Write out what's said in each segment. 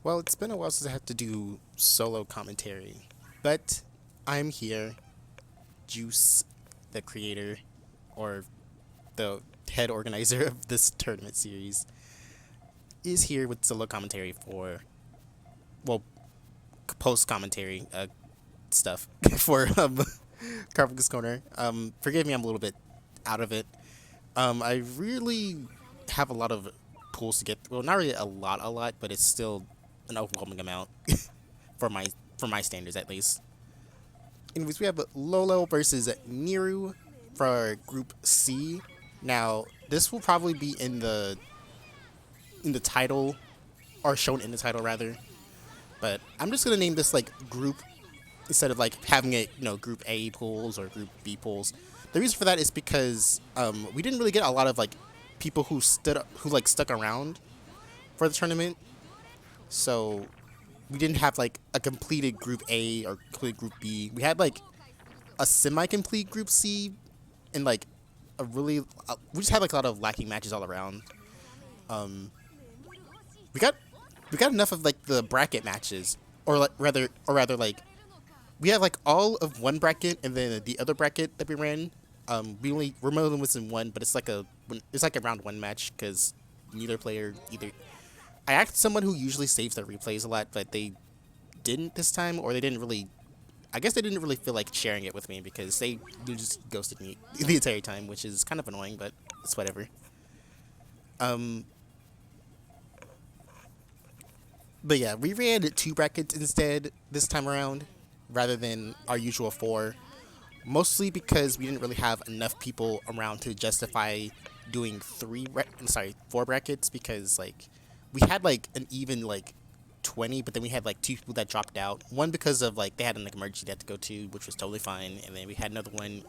Well, it's been a while since I had to do solo commentary, but I'm here. Juice, the creator, or the head organizer of this tournament series, is here with solo commentary for, well, post commentary stuff for Carbuncle's Corner. Forgive me, I'm a little bit out of it. I really have a lot of pools to get. Well, not really a lot, but it's still an overwhelming amount for my standards at least. Anyways, we have Lolo versus Neruu for Group C. Now, this will probably be in the title, or shown in the title rather. But I'm just gonna name this like Group instead of like having it, Group A pools or Group B pools. The reason for that is because we didn't really get a lot of like people who stuck around for the tournament. So we didn't have like a completed Group A or completed Group B. We had like a semi-complete Group C, and like we just had like a lot of lacking matches all around. We got enough of like the bracket matches, or rather like we have like all of one bracket, and then the other bracket that we ran. We're only missing one, but it's like a round one match because neither player either. I asked someone who usually saves their replays a lot, but they didn't this time, or they didn't really. I guess they didn't really feel like sharing it with me because they just ghosted me the entire time, which is kind of annoying, but it's whatever. But yeah, we ran 2 brackets instead this time around, rather than our usual 4. Mostly because we didn't really have enough people around to justify doing 4 brackets, because like we had like an even like 20, but then we had like 2 people that dropped out. One because of like they had an emergency they had to go to, which was totally fine, and then we had another one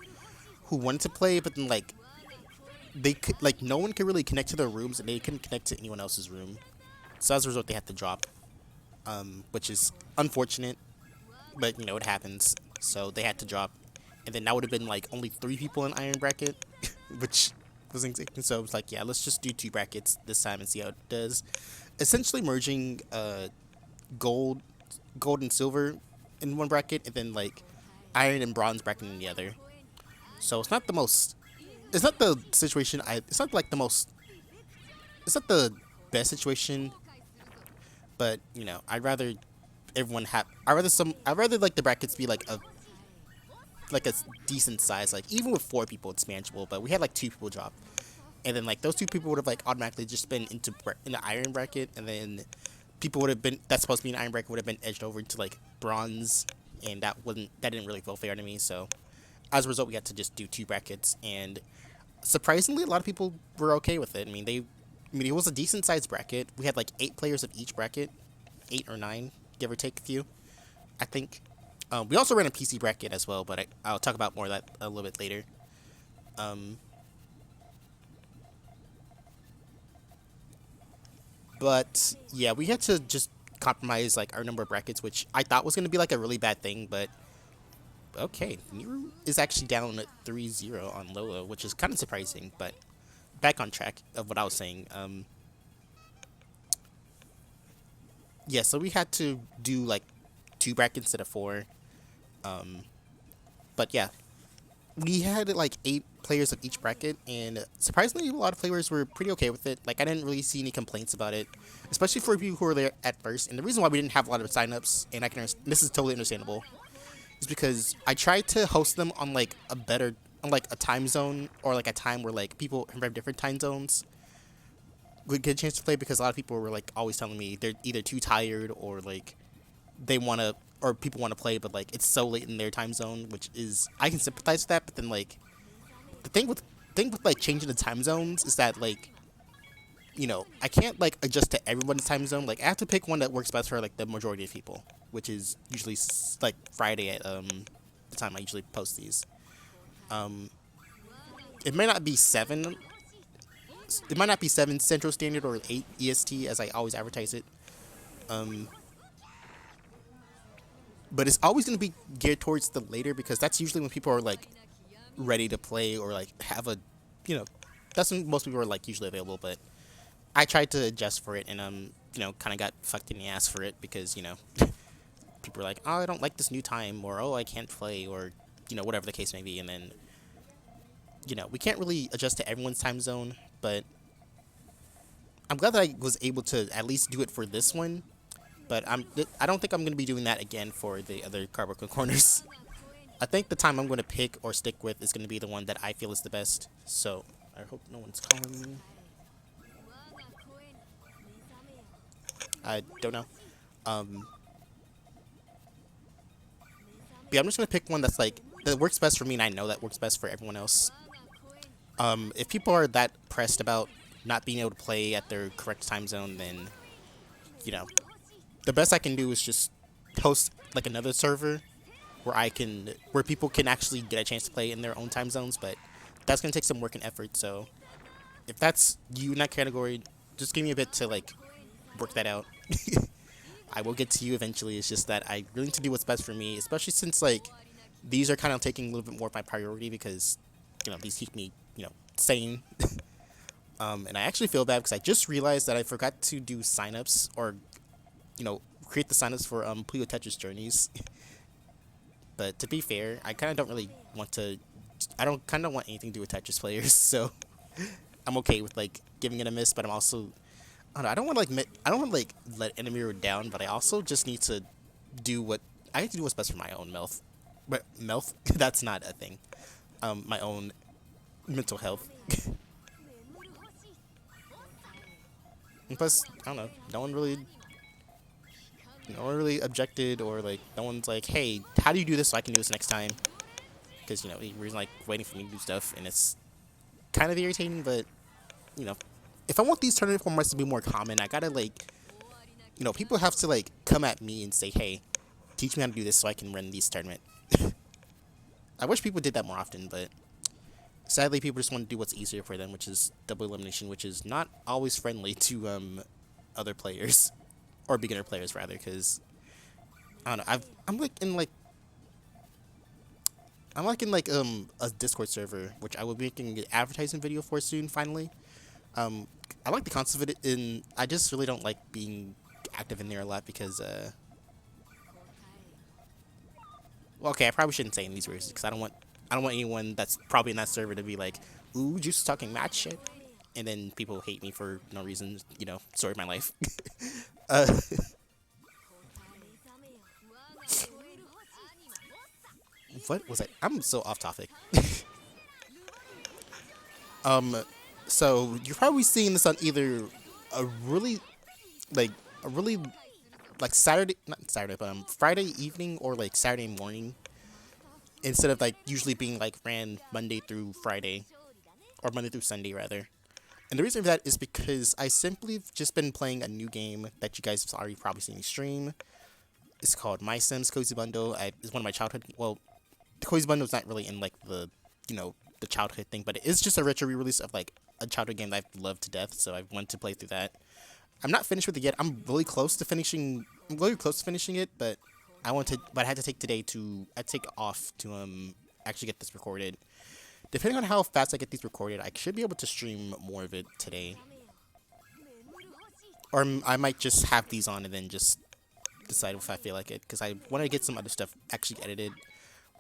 who wanted to play, but then like they could like no one could really connect to their rooms, and they couldn't connect to anyone else's room. So as a result, they had to drop, which is unfortunate, but it happens. So they had to drop. And then that would have been like only 3 people in Iron Bracket, which was insane. So I was like, yeah, let's just do 2 brackets this time and see how it does. Essentially merging gold and silver in one bracket, and then like iron and bronze bracket in the other. So it's not the most. It's not the situation. It's not like the most. It's not the best situation. But I'd rather everyone have. I'd rather like the brackets be like a decent size. Like even with 4 people, it's manageable. But we had like 2 people drop, and then like those 2 people would have like automatically just been in the iron bracket, and then people would have been that's supposed to be an iron bracket would have been edged over into like bronze, and that didn't really feel fair to me. So as a result, we had to just do 2 brackets, and surprisingly, a lot of people were okay with it. I mean, it was a decent sized bracket. We had like 8 players of each bracket, 8 or 9, give or take a few, I think. We also ran a PC bracket as well, but I'll talk about more of that a little bit later. But yeah, we had to just compromise like our number of brackets, which I thought was going to be like a really bad thing, but okay, Neruu is actually down at 3-0 on Lolo, which is kind of surprising, but back on track of what I was saying. Yeah, so we had to do like 2 brackets instead of 4. But yeah, we had like 8 players of each bracket, and surprisingly, a lot of players were pretty okay with it. Like I didn't really see any complaints about it, especially for people who were there at first. And the reason why we didn't have a lot of signups, and this is totally understandable, is because I tried to host them on like a time zone, or like a time where like people from different time zones would get a chance to play, because a lot of people were like always telling me they're either too tired, or like people want to play, but like it's so late in their time zone, which is I can sympathize with that. But then like the thing with like changing the time zones is that like I can't like adjust to everyone's time zone. Like I have to pick one that works best for like the majority of people, which is usually like Friday at the time I usually post these. It might not be 7. It might not be 7 Central Standard or 8 EST as I always advertise it. But it's always going to be geared towards the later, because that's usually when people are like ready to play, or like have a, that's when most people are like usually available. But I tried to adjust for it and kind of got fucked in the ass for it because people are like, oh, I don't like this new time, or oh, I can't play, or whatever the case may be, and then we can't really adjust to everyone's time zone, but I'm glad that I was able to at least do it for this one. But I don't think I'm gonna be doing that again for the other Carbuncle corners. I think the time I'm gonna pick or stick with is gonna be the one that I feel is the best. So I hope no one's calling me. I don't know. But yeah, I'm just gonna pick one that's like that works best for me, and I know that works best for everyone else. If people are that pressed about not being able to play at their correct time zone, then the best I can do is just host like another server where people can actually get a chance to play in their own time zones. But that's gonna take some work and effort. So if that's you in that category, just give me a bit to like work that out. I will get to you eventually. It's just that I really need to do what's best for me, especially since like these are kind of taking a little bit more of my priority because these keep me sane. And I actually feel bad because I just realized that I forgot to do signups or create the signups for Puyo Tetris journeys. But to be fair, I kind of don't really want to. I don't kind of want anything to do with Tetris players, so I'm okay with like giving it a miss. But I'm also I don't want to like I don't want to like let Neruu down, but I also just need to do what I have to do what's best for my own health. But health, that's not a thing. My own mental health. And plus, I don't know. No one really objected, or like no one's like, hey, how do you do this so I can do this next time? Because you're like waiting for me to do stuff, and it's kind of irritating. But if I want these tournament formats to be more common, I gotta like, people have to like come at me and say, hey, teach me how to do this so I can run these tournament. I wish people did that more often, but sadly, people just want to do what's easier for them, which is double elimination, which is not always friendly to other players or beginner players rather. Because I don't know, I'm like in like a Discord server, which I will be making an advertising video for soon. Finally, I like the concept of it. I just really don't like being active in there a lot because well, okay, I probably shouldn't say in these words because I don't want anyone that's probably in that server to be like, ooh, Juice is talking mad shit, and then people hate me for no reason. Story of my life. What was that? I'm so off topic. So you're probably seeing this on either a really like Saturday, not Saturday, but Friday evening or like Saturday morning, instead of like usually being like ran Monday through Friday or Monday through Sunday rather. And the reason for that is because I simply just been playing a new game that you guys have already probably seen me stream. It's called My Sims Cozy Bundle. It's one of my childhood. Well, the Cozy Bundle is not really in like the the childhood thing, but it is just a retro re-release of like a childhood game that I've loved to death. So I want to play through that. I'm not finished with it yet. I'm really close to finishing. I'm really close to finishing it, but I had to take today to. I take off to actually get this recorded. Depending on how fast I get these recorded, I should be able to stream more of it today. Or I might just have these on and then just decide if I feel like it, because I want to get some other stuff actually edited.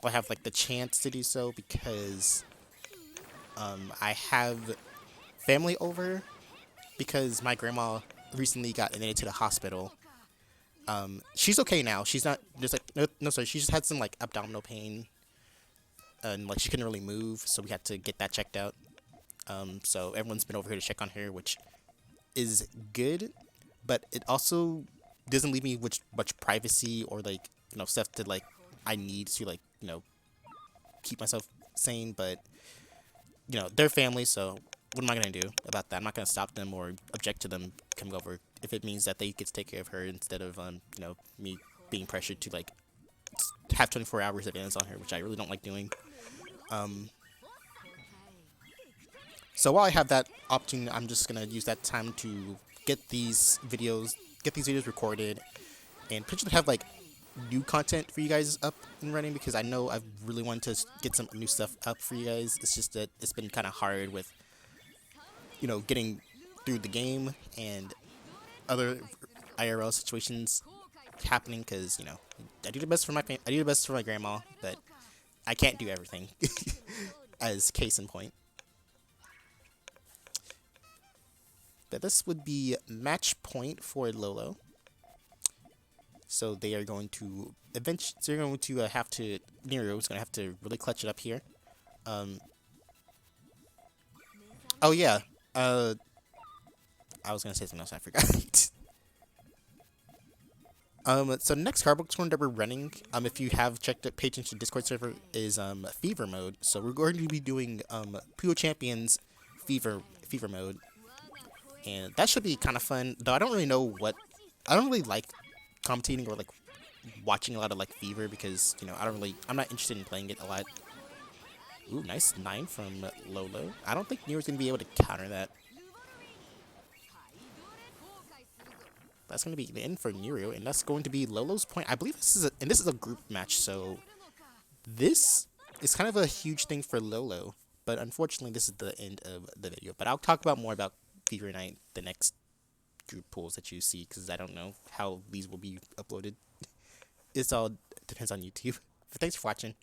I have like the chance to do so because I have family over because my grandma recently got admitted to the hospital. She's okay now. She's not just like no sorry. She just had some like abdominal pain, and like she couldn't really move, so we had to get that checked out. So everyone's been over here to check on her, which is good, but it also doesn't leave me with much privacy or like stuff that like I need to like keep myself sane. But they're family, so what am I gonna do about that? I'm not gonna stop them or object to them coming over if it means that they get to take care of her instead of me being pressured to like have 24 hours advance on her, which I really don't like doing. So while I have that option, I'm just gonna use that time to get these videos recorded and potentially have like new content for you guys up and running, because I know I've really wanted to get some new stuff up for you guys. It's just that it's been kind of hard with getting through the game and other IRL situations happening, because you know I do the best for my I do the best for my grandma, but I can't do everything. As case in point. But this would be match point for Lolo. So they are going to eventually. They're going to have to. Neruu is going to have to really clutch it up here. Oh yeah. I was going to say something else. I forgot. So the next Carbuncle tournament that we're running, if you have checked it, paid attention to Discord server, is Fever mode. So we're going to be doing Puyo Champions Fever mode, and that should be kind of fun. Though I don't really know what, I don't really like commentating or like watching a lot of like Fever, because you know I'm not interested in playing it a lot. Ooh, nice 9 from Lolo. I don't think Neru's gonna be able to counter that. That's going to be the end for Neruu, and that's going to be Lolo's point. I believe this is a group match, so this is kind of a huge thing for Lolo. But unfortunately, this is the end of the video. But I'll talk about more about Fever Night, the next group pools that you see, because I don't know how these will be uploaded. It all depends on YouTube. But thanks for watching.